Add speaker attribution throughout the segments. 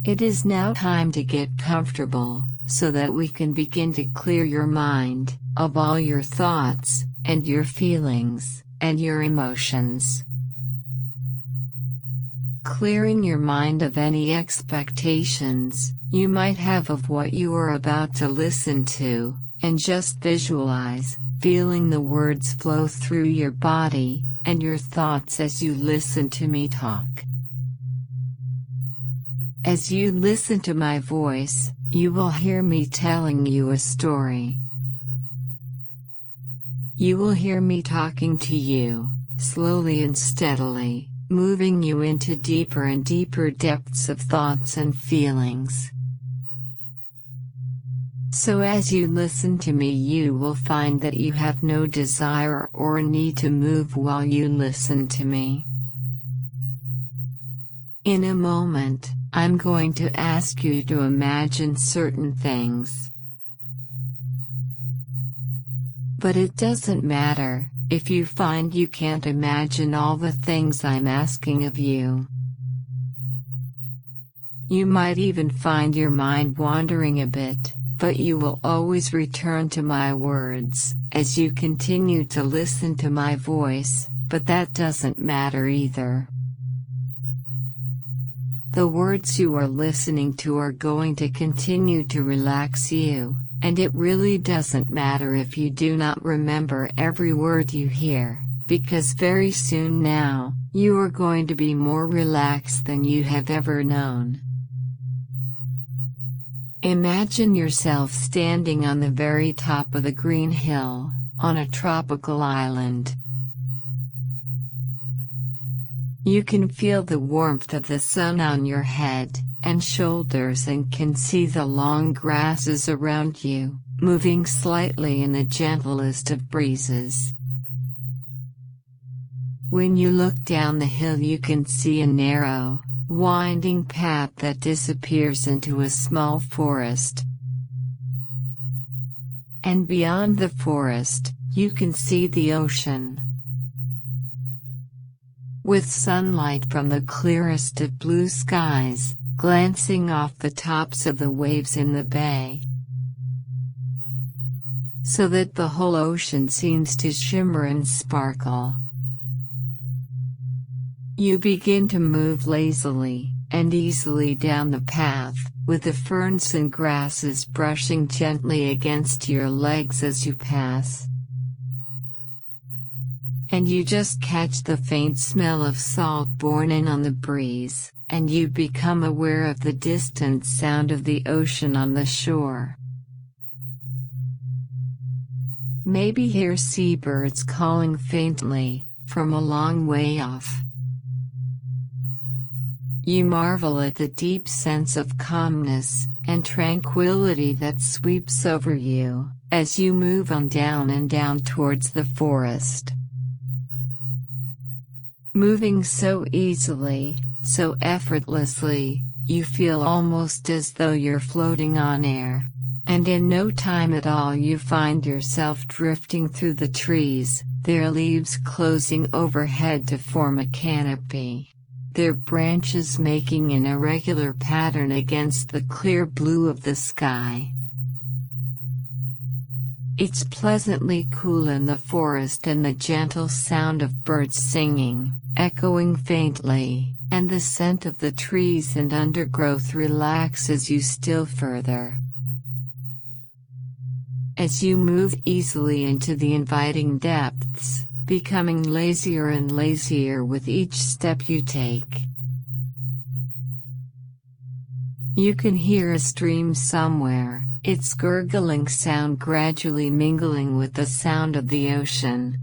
Speaker 1: It is now time to get comfortable, so that we can begin to clear your mind of all your thoughts, and your feelings, and your emotions. Clearing your mind of any expectations you might have of what you are about to listen to, and just visualize, feeling the words flow through your body, and your thoughts as you listen to me talk. As you listen to my voice, you will hear me telling you a story. You will hear me talking to you, slowly and steadily, moving you into deeper and deeper depths of thoughts and feelings. So as you listen to me, you will find that you have no desire or need to move while you listen to me. In a moment, I'm going to ask you to imagine certain things. But it doesn't matter if you find you can't imagine all the things I'm asking of you. You might even find your mind wandering a bit, but you will always return to my words as you continue to listen to my voice, but that doesn't matter either. The words you are listening to are going to continue to relax you, and it really doesn't matter if you do not remember every word you hear, because very soon now, you are going to be more relaxed than you have ever known. Imagine yourself standing on the very top of the green hill, on a tropical island. You can feel the warmth of the sun on your head and shoulders and can see the long grasses around you, moving slightly in the gentlest of breezes. When you look down the hill, you can see a narrow, winding path that disappears into a small forest. And beyond the forest, you can see the ocean. With sunlight from the clearest of blue skies, glancing off the tops of the waves in the bay, so that the whole ocean seems to shimmer and sparkle. You begin to move lazily and easily down the path, with the ferns and grasses brushing gently against your legs as you pass. And you just catch the faint smell of salt borne in on the breeze, and you become aware of the distant sound of the ocean on the shore. Maybe hear seabirds calling faintly, from a long way off. You marvel at the deep sense of calmness and tranquility that sweeps over you, as you move on down and down towards the forest. Moving so easily, so effortlessly, you feel almost as though you're floating on air. And in no time at all you find yourself drifting through the trees, their leaves closing overhead to form a canopy, their branches making an irregular pattern against the clear blue of the sky. It's pleasantly cool in the forest, and the gentle sound of birds singing, echoing faintly, and the scent of the trees and undergrowth relaxes you still further. As you move easily into the inviting depths, becoming lazier and lazier with each step you take. You can hear a stream somewhere, its gurgling sound gradually mingling with the sound of the ocean.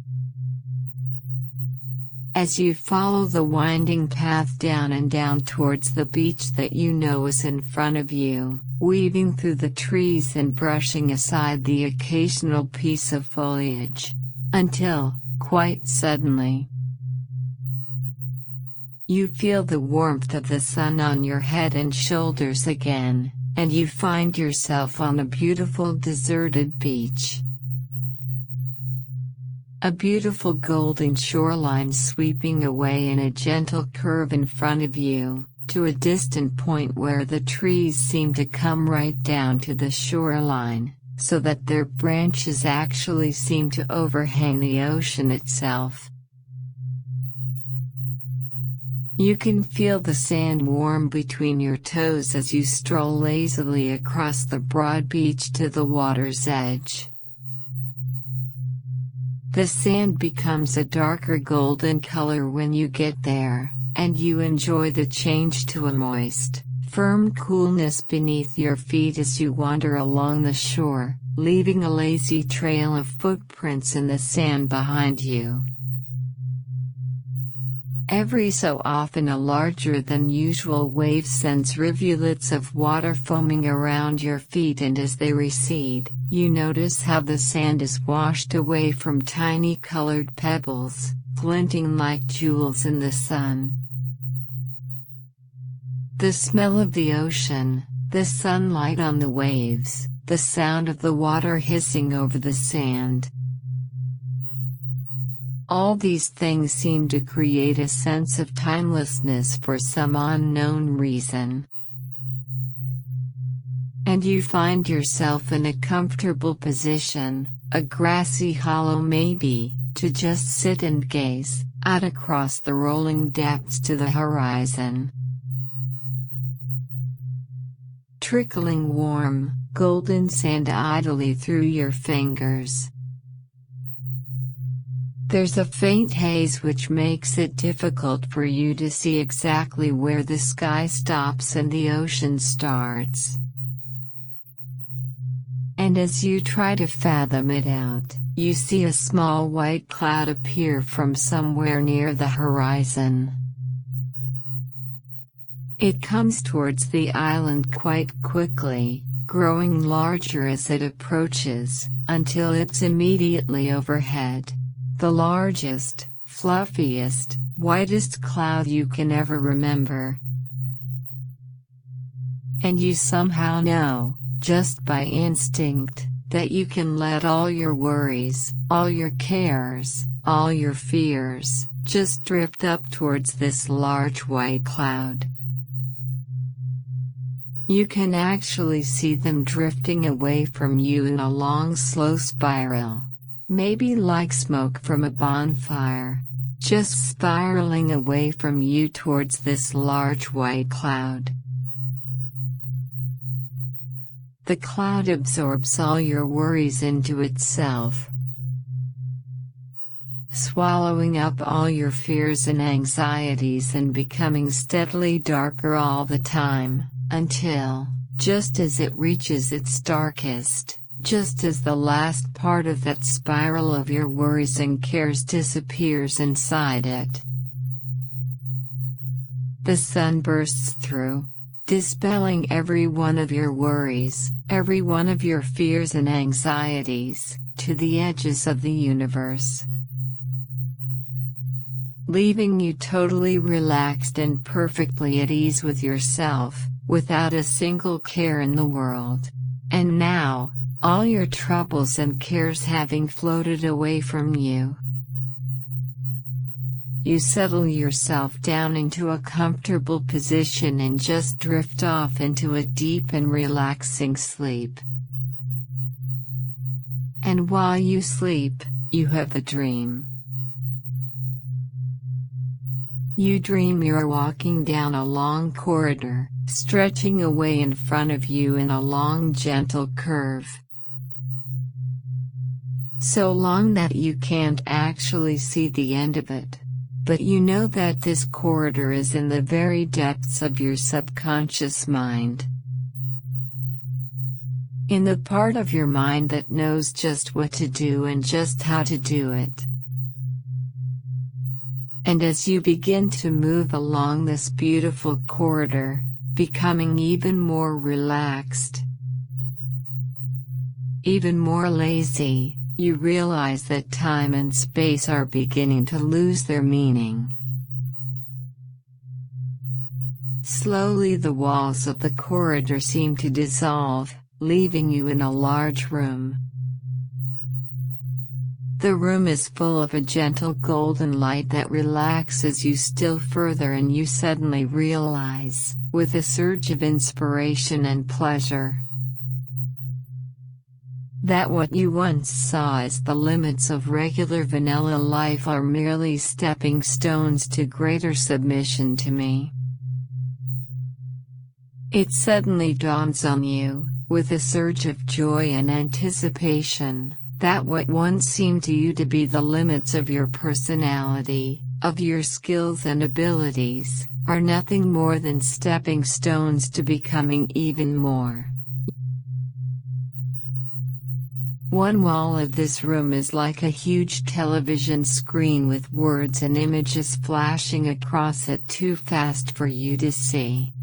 Speaker 1: As you follow the winding path down and down towards the beach that you know is in front of you, weaving through the trees and brushing aside the occasional piece of foliage, until, quite suddenly, you feel the warmth of the sun on your head and shoulders again, and you find yourself on a beautiful deserted beach. A beautiful golden shoreline sweeping away in a gentle curve in front of you, to a distant point where the trees seem to come right down to the shoreline, so that their branches actually seem to overhang the ocean itself. You can feel the sand warm between your toes as you stroll lazily across the broad beach to the water's edge. The sand becomes a darker golden color when you get there, and you enjoy the change to a moist, firm coolness beneath your feet as you wander along the shore, leaving a lazy trail of footprints in the sand behind you. Every so often a larger than usual wave sends rivulets of water foaming around your feet, and as they recede, you notice how the sand is washed away from tiny colored pebbles, glinting like jewels in the sun. The smell of the ocean, the sunlight on the waves, the sound of the water hissing over the sand. All these things seem to create a sense of timelessness for some unknown reason. And you find yourself in a comfortable position, a grassy hollow maybe, to just sit and gaze out across the rolling depths to the horizon. Trickling warm, golden sand idly through your fingers. There's a faint haze which makes it difficult for you to see exactly where the sky stops and the ocean starts. And as you try to fathom it out, you see a small white cloud appear from somewhere near the horizon. It comes towards the island quite quickly, growing larger as it approaches, until it's immediately overhead. The largest, fluffiest, whitest cloud you can ever remember. And you somehow know, just by instinct, that you can let all your worries, all your cares, all your fears, just drift up towards this large white cloud. You can actually see them drifting away from you in a long slow spiral. Maybe like smoke from a bonfire, just spiraling away from you towards this large white cloud. The cloud absorbs all your worries into itself, swallowing up all your fears and anxieties and becoming steadily darker all the time, until, just as it reaches its darkest, just as the last part of that spiral of your worries and cares disappears inside it, the sun bursts through, dispelling every one of your worries, every one of your fears and anxieties, to the edges of the universe, leaving you totally relaxed and perfectly at ease with yourself, without a single care in the world. And now, all your troubles and cares having floated away from you, you settle yourself down into a comfortable position and just drift off into a deep and relaxing sleep. And while you sleep, you have a dream. You dream you're walking down a long corridor, stretching away in front of you in a long gentle curve. So long that you can't actually see the end of it. But you know that this corridor is in the very depths of your subconscious mind. In the part of your mind that knows just what to do and just how to do it. And as you begin to move along this beautiful corridor, becoming even more relaxed, even more lazy, you realize that time and space are beginning to lose their meaning. Slowly the walls of the corridor seem to dissolve, leaving you in a large room. The room is full of a gentle golden light that relaxes you still further, and you suddenly realize, with a surge of inspiration and pleasure, that what you once saw as the limits of regular vanilla life are merely stepping stones to greater submission to me. It suddenly dawns on you, with a surge of joy and anticipation, that what once seemed to you to be the limits of your personality, of your skills and abilities, are nothing more than stepping stones to becoming even more. One wall of this room is like a huge television screen with words and images flashing across it too fast for you to see.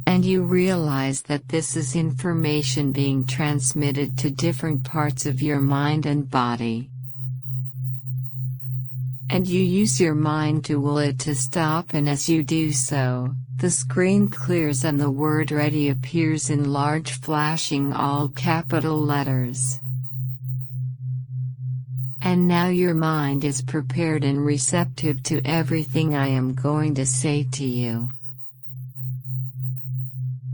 Speaker 1: And you realize that this is information being transmitted to different parts of your mind and body. And you use your mind to will it to stop, and as you do so, the screen clears and the word ready appears in large flashing all capital letters. And now your mind is prepared and receptive to everything I am going to say to you.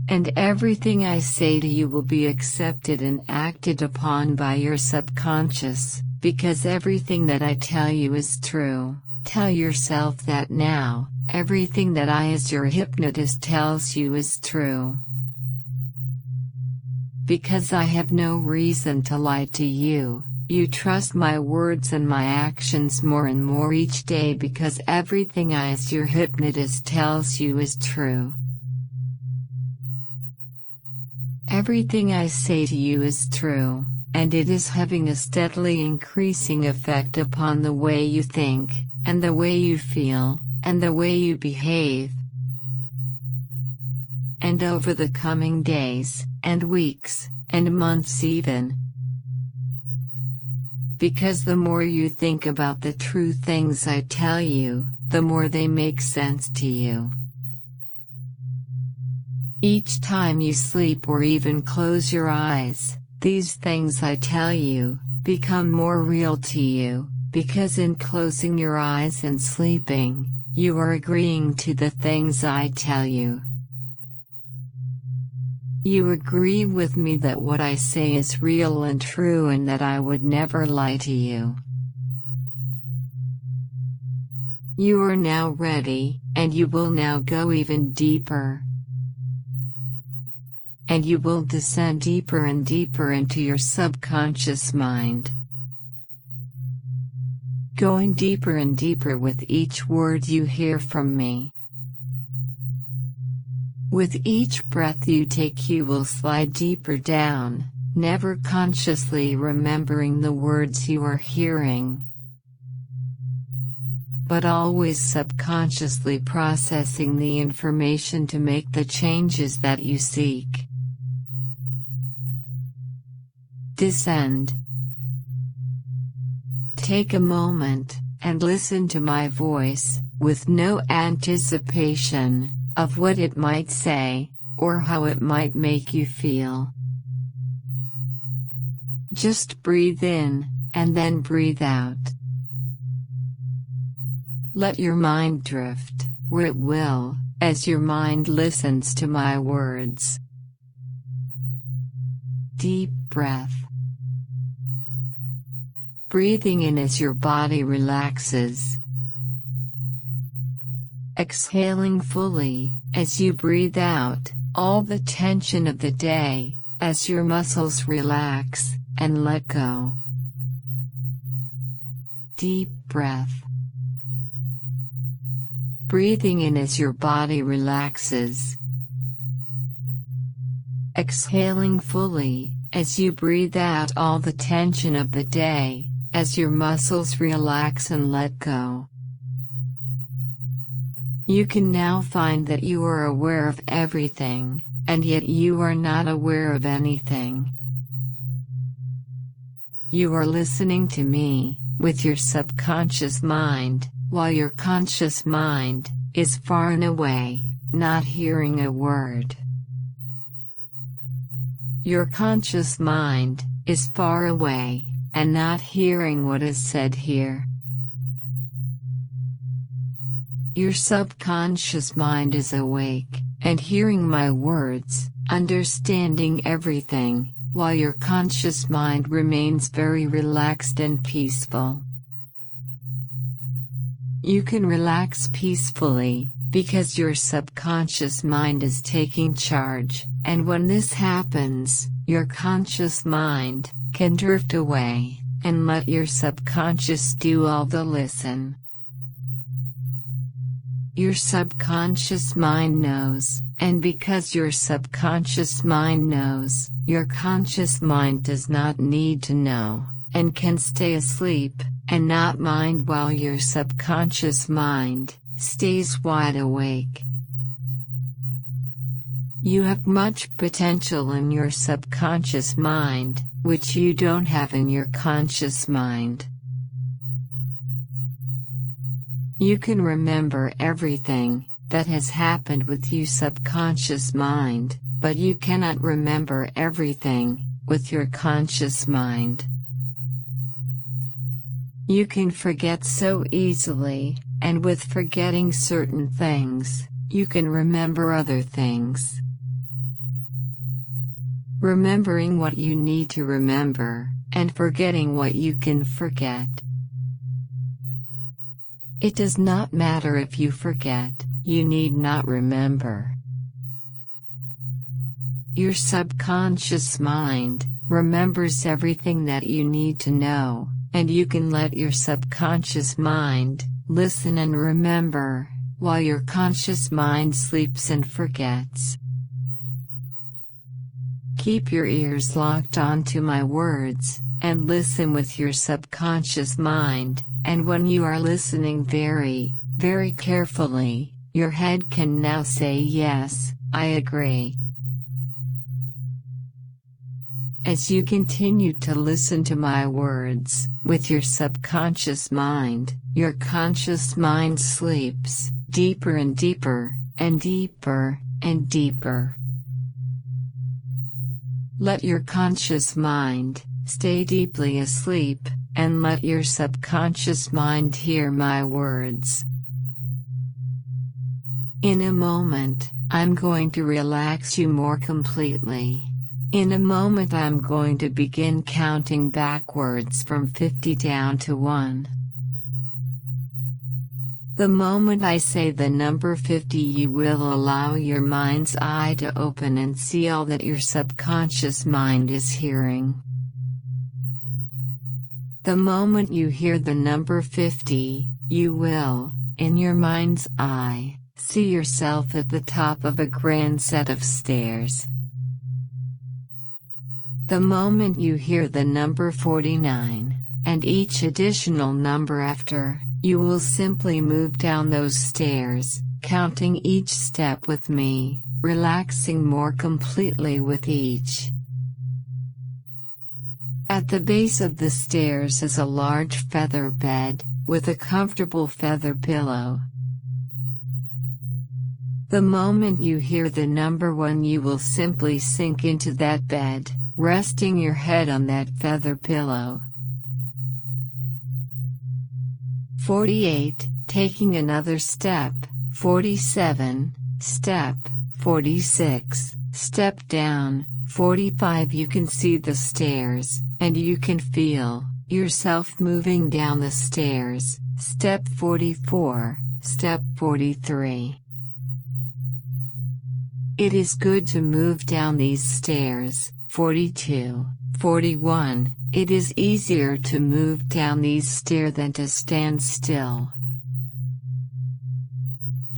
Speaker 1: And everything I say to you will be accepted and acted upon by your subconscious, because everything that I tell you is true. Tell yourself that now, everything that I as your hypnotist tells you is true. Because I have no reason to lie to you, you trust my words and my actions more and more each day, because everything I as your hypnotist tells you is true. Everything I say to you is true, and it is having a steadily increasing effect upon the way you think, and the way you feel, and the way you behave. And over the coming days, and weeks, and months even. Because the more you think about the true things I tell you, the more they make sense to you. Each time you sleep or even close your eyes, these things I tell you become more real to you, because in closing your eyes and sleeping, you are agreeing to the things I tell you. You agree with me that what I say is real and true, and that I would never lie to you. You are now ready, and you will now go even deeper. And you will descend deeper and deeper into your subconscious mind. Going deeper and deeper with each word you hear from me. With each breath you take, you will slide deeper down, never consciously remembering the words you are hearing, but always subconsciously processing the information to make the changes that you seek. Descend. Take a moment, and listen to my voice, with no anticipation of what it might say, or how it might make you feel. Just breathe in, and then breathe out. Let your mind drift, where it will, as your mind listens to my words. Deep breath. Breathing in as your body relaxes. Exhaling fully, as you breathe out, all the tension of the day, as your muscles relax, and let go. Deep breath. Breathing in as your body relaxes. Exhaling fully, as you breathe out all the tension of the day, as your muscles relax and let go. You can now find that you are aware of everything, and yet you are not aware of anything. You are listening to me, with your subconscious mind, while your conscious mind is far and away, not hearing a word. Your conscious mind is far away, and not hearing what is said here. Your subconscious mind is awake, and hearing my words, understanding everything, while your conscious mind remains very relaxed and peaceful. You can relax peacefully, because your subconscious mind is taking charge, and when this happens, your conscious mind can drift away, and let your subconscious do all the listen. Your subconscious mind knows, and because your subconscious mind knows, your conscious mind does not need to know, and can stay asleep, and not mind while your subconscious mind stays wide awake. You have much potential in your subconscious mind, which you don't have in your conscious mind. You can remember everything that has happened with your subconscious mind, but you cannot remember everything with your conscious mind. You can forget so easily, and with forgetting certain things, you can remember other things. Remembering what you need to remember, and forgetting what you can forget. It does not matter if you forget, you need not remember. Your subconscious mind remembers everything that you need to know, and you can let your subconscious mind listen and remember, while your conscious mind sleeps and forgets. Keep your ears locked onto my words, and listen with your subconscious mind, and when you are listening very, very carefully, your head can now say yes, I agree. As you continue to listen to my words, with your subconscious mind, your conscious mind sleeps, deeper and deeper, and deeper, and deeper. Let your conscious mind stay deeply asleep, and let your subconscious mind hear my words. In a moment, I'm going to relax you more completely. In a moment I'm going to begin counting backwards from 50 down to 1. The moment I say the number 50, you will allow your mind's eye to open and see all that your subconscious mind is hearing. The moment you hear the number 50, you will, in your mind's eye, see yourself at the top of a grand set of stairs. The moment you hear the number 49, and each additional number after, you will simply move down those stairs, counting each step with me, relaxing more completely with each. At the base of the stairs is a large feather bed, with a comfortable feather pillow. The moment you hear the number 1, you will simply sink into that bed, resting your head on that feather pillow. 48, taking another step, 47, step, 46, step down, 45. You can see the stairs, and you can feel yourself moving down the stairs, step 44, step 43. It is good to move down these stairs, 42, 41, it is easier to move down these stairs than to stand still.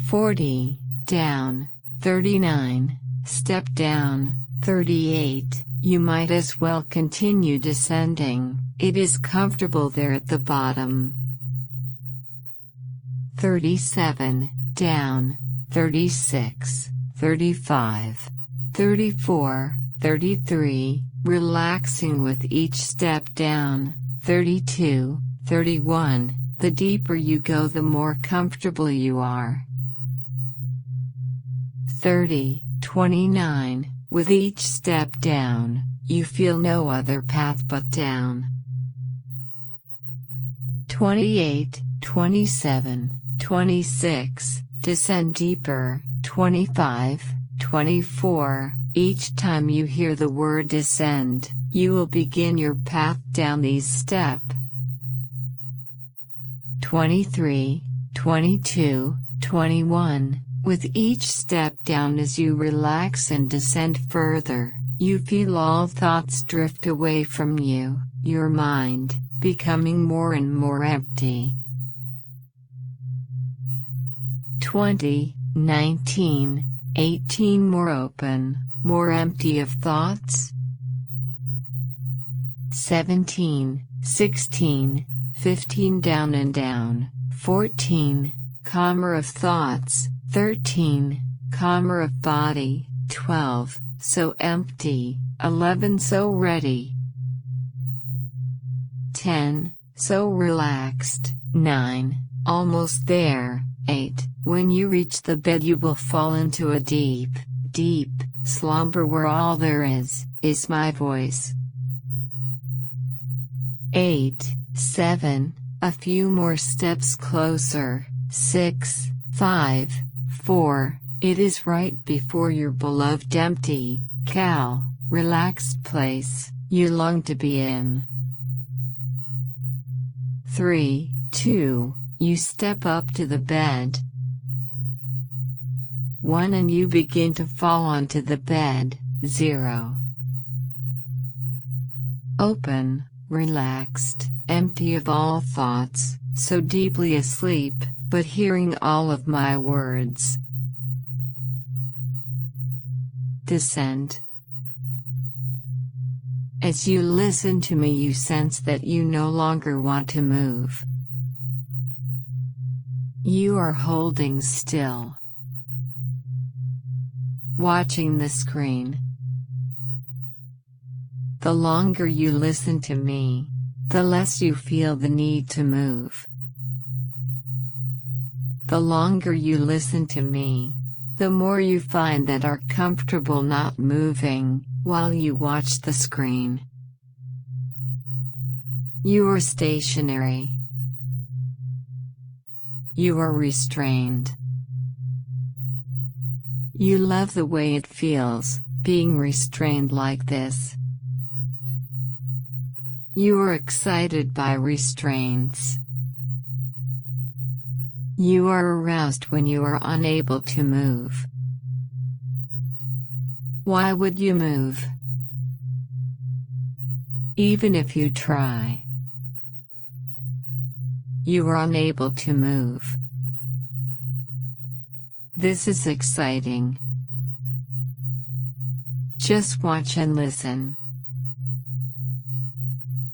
Speaker 1: 40, down, 39, step down, 38, you might as well continue descending, it is comfortable there at the bottom. 37, down, 36, 35, 34, 33, relaxing with each step down, 32, 31, the deeper you go the more comfortable you are. 30, 29, with each step down, you feel no other path but down. 28, 27, 26, descend deeper, 25, 24. Each time you hear the word descend, you will begin your path down these steps. 23, 22, 21. With each step down as you relax and descend further, you feel all thoughts drift away from you, your mind, becoming more and more empty. 20, 19, 18. More open, more empty of thoughts. 17, 16, 15. Down and down. 14, calmer of thoughts. 13, calmer of body. 12, so empty. 11, so ready. 10, so relaxed. 9, almost there. 8, when you reach the bed you will fall into a deep, deep slumber where all there is my voice. 8, 7, a few more steps closer. 6, 5, 4, it is right before your beloved empty, relaxed place you long to be in. 3, 2, you step up to the bed. 1 and you begin to fall onto the bed. 0. Open, relaxed, empty of all thoughts, so deeply asleep, but hearing all of my words. Descend. As you listen to me you sense that you no longer want to move. You are holding still, watching the screen. The longer you listen to me, the less you feel the need to move. The longer you listen to me, the more you find that are comfortable not moving while you watch the screen. You are stationary. You are restrained. You love the way it feels, being restrained like this. You are excited by restraints. You are aroused when you are unable to move. Why would you move? Even if you try, you are unable to move. This is exciting. Just watch and listen.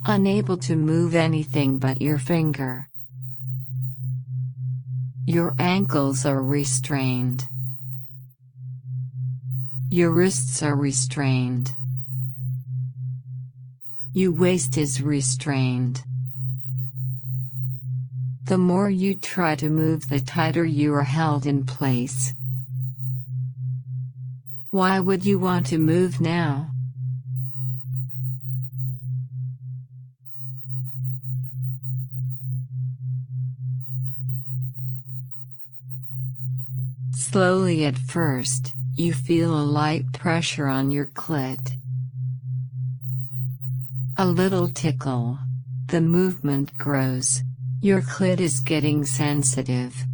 Speaker 1: Unable to move anything but your finger. Your ankles are restrained. Your wrists are restrained. Your waist is restrained. The more you try to move, the tighter you are held in place. Why would you want to move now? Slowly at first, you feel a light pressure on your clit. A little tickle. The movement grows. Your clit is getting sensitive.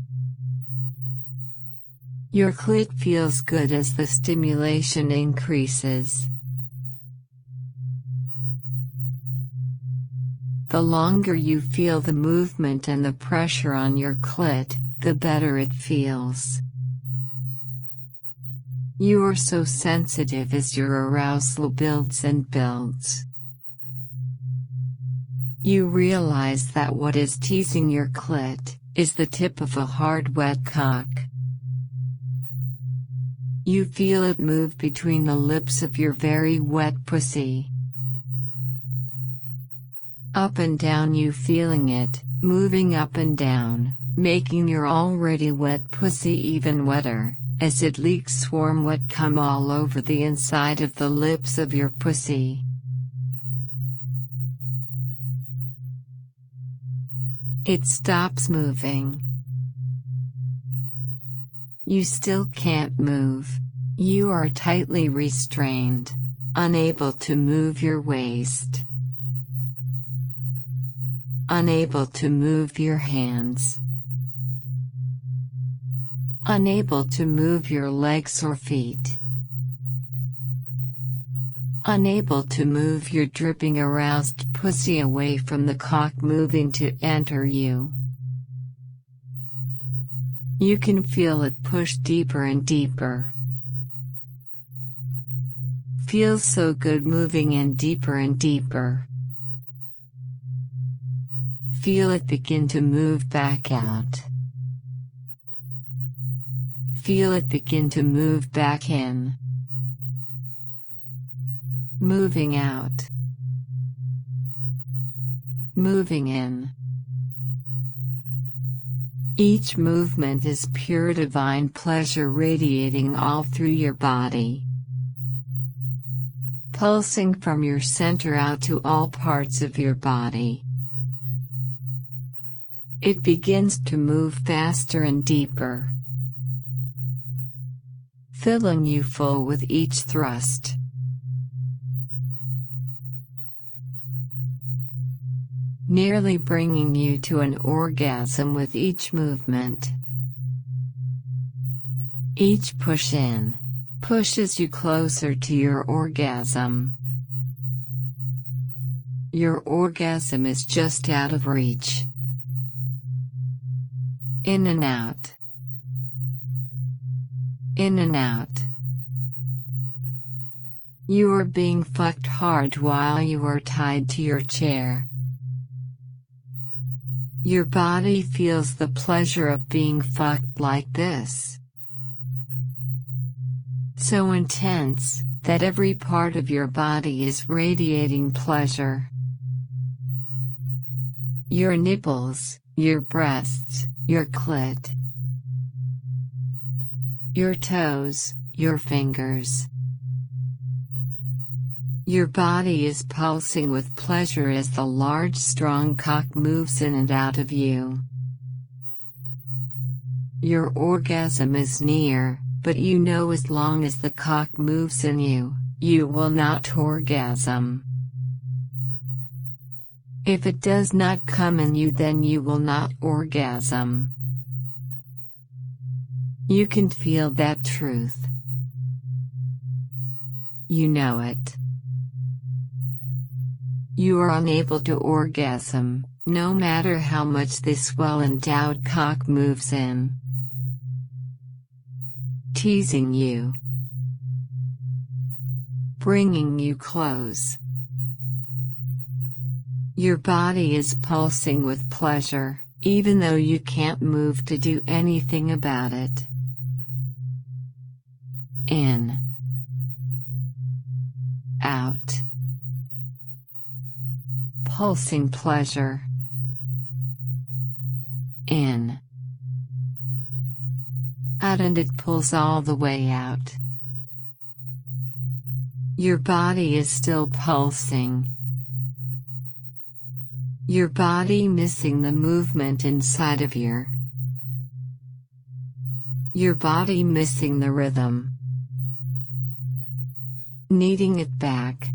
Speaker 1: Your clit feels good as the stimulation increases. The longer you feel the movement and the pressure on your clit, the better it feels. You are so sensitive as your arousal builds and builds. You realize that what is teasing your clit is the tip of a hard wet cock. You feel it move between the lips of your very wet pussy. Up and down, you feeling it, moving up and down, making your already wet pussy even wetter, as it leaks warm wet cum all over the inside of the lips of your pussy. It stops moving. You still can't move. You are tightly restrained, unable to move your waist, unable to move your hands, unable to move your legs or feet, unable to move your dripping aroused pussy away from the cock moving to enter you. You can feel it push deeper and deeper. Feels so good moving in deeper and deeper. Feel it begin to move back out. Feel it begin to move back in. Moving out. Moving in. Each movement is pure divine pleasure radiating all through your body, pulsing from your center out to all parts of your body. It begins to move faster and deeper, filling you full with each thrust. Nearly bringing you to an orgasm with each movement. Each push in pushes you closer to your orgasm. Your orgasm is just out of reach. In and out. In and out. You are being fucked hard while you are tied to your chair. Your body feels the pleasure of being fucked like this. So intense, that every part of your body is radiating pleasure. Your nipples, your breasts, your clit, your toes, your fingers. Your body is pulsing with pleasure as the large strong cock moves in and out of you. Your orgasm is near, but you know as long as the cock moves in you, you will not orgasm. If it does not come in you, then you will not orgasm. You can feel that truth. You know it. You are unable to orgasm, no matter how much this well-endowed cock moves in, teasing you, bringing you close. Your body is pulsing with pleasure, even though you can't move to do anything about it. In. Out. Pulsing pleasure. In. Out, and it pulls all the way out. Your body is still pulsing. Your body missing the movement inside of your body missing the rhythm. Needing it back.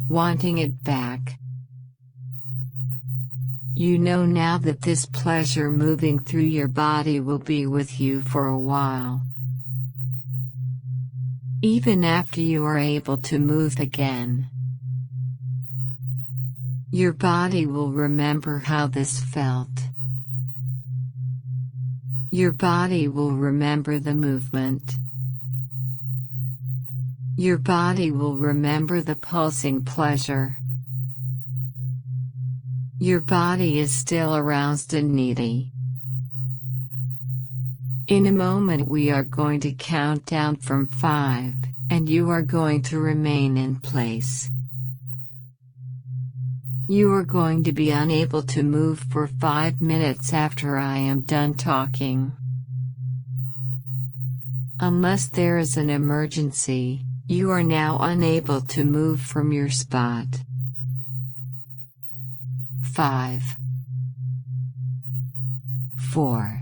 Speaker 1: Wanting it back. You know now that this pleasure moving through your body will be with you for a while. Even after you are able to move again. Your body will remember how this felt. Your body will remember the movement. Your body will remember the pulsing pleasure. Your body is still aroused and needy. In a moment we are going to count down from 5, and you are going to remain in place. You are going to be unable to move for 5 minutes after I am done talking. Unless there is an emergency, you are now unable to move from your spot. 5, 4,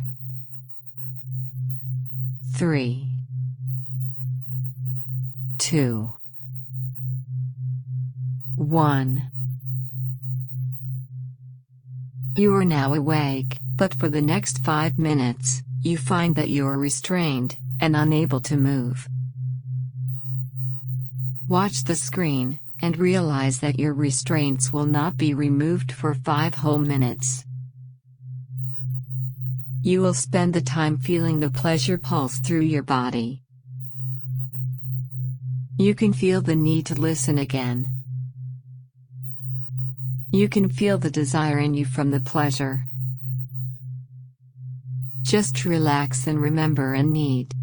Speaker 1: 3, 2, 1. You are now awake, but for the next 5 minutes, you find that you are restrained and unable to move. Watch the screen, and realize that your restraints will not be removed for 5 whole minutes. You will spend the time feeling the pleasure pulse through your body. You can feel the need to listen again. You can feel the desire in you from the pleasure. Just relax and remember a need.